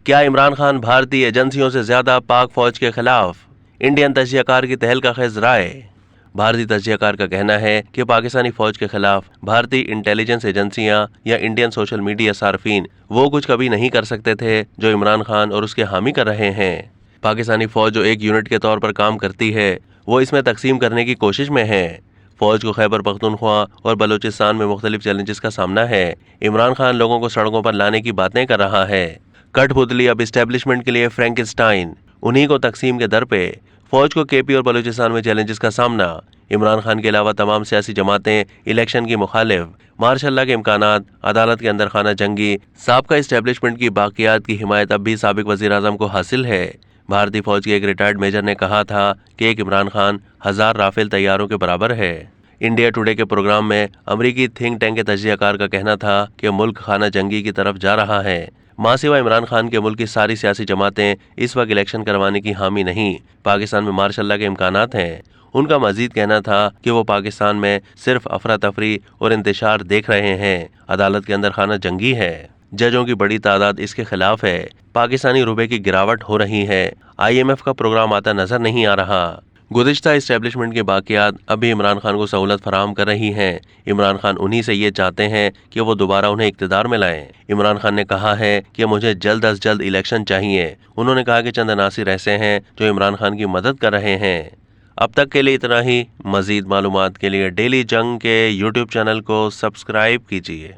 क्या इमरान खान भारतीय एजेंसियों से ज्यादा पाक फौज के खिलाफ? इंडियन तजियाकार की तहलका खेज राय। भारतीय तजियाकार का कहना है कि पाकिस्तानी फौज के खिलाफ भारतीय इंटेलिजेंस एजेंसियां या इंडियन सोशल मीडिया सार्फिन वो कुछ कभी नहीं कर सकते थे जो इमरान खान और उसके हामी कर रहे हैं। पाकिस्तानी फौज जो एक यूनिट के तौर पर काम करती है वो इसमें तकसीम करने की कोशिश में है। फौज को खैबर पख्तूनख्वा और बलूचिस्तान में मुख्तलिफ चैलेंजेस का सामना है। इमरान खान लोगों को सड़कों पर लाने की बातें कर रहा है। कठपुतली अब इस्टेब्लिशमेंट के लिए फ्रैंकेनस्टाइन, उन्हीं को तकसीम के दर पे। फौज को केपी और बलूचिस्तान में चैलेंजेस का सामना। इमरान खान के अलावा तमाम सियासी जमातें इलेक्शन की मुखालिफ। मार्शल के इम्कानात, अदालत के अंदर खाना जंगी, साबका इस्टेब्लिशमेंट की बाकियात की हिमायत अब भी साबिक वजीर आजम को हासिल है। भारतीय फौज के एक रिटायर्ड मेजर ने कहा था कि एक इमरान खान 1000 राफेल तैयारों के बराबर है। इंडिया टुडे के प्रोग्राम में अमरीकी थिंक टैंक के तजियाकार का कहना था कि मुल्क खाना जंगी की तरफ जा रहा है। मां सिवा इमरान खान के मुल्क की सारी सियासी जमातें इस वक्त इलेक्शन करवाने की हामी नहीं। पाकिस्तान में मार्शल के इम्कानात हैं। उनका मजीद कहना था कि वो पाकिस्तान में सिर्फ अफरा तफरी और इंतशार देख रहे हैं। अदालत के अंदर खाना जंगी है। जजों की बड़ी तादाद इसके खिलाफ है। पाकिस्तानी रुपए की गिरावट हो रही है। IMF का प्रोग्राम आता नजर नहीं आ रहा। गुज़िश्ता इस्टेब्लिशमेंट के बाकियात अभी इमरान खान को सहूलत फराहम कर रही हैं। इमरान खान उन्हीं से ये चाहते हैं कि वो दोबारा उन्हें इक्तदार में लाएं। इमरान खान ने कहा है कि मुझे जल्द अज जल्द इलेक्शन चाहिए। उन्होंने कहा कि चंद अनासिर ऐसे हैं जो इमरान खान की मदद कर रहे हैं। अब तक के लिए इतना ही। मजीद मालूमात के लिए डेली जंग के YouTube चैनल को सब्सक्राइब कीजिए।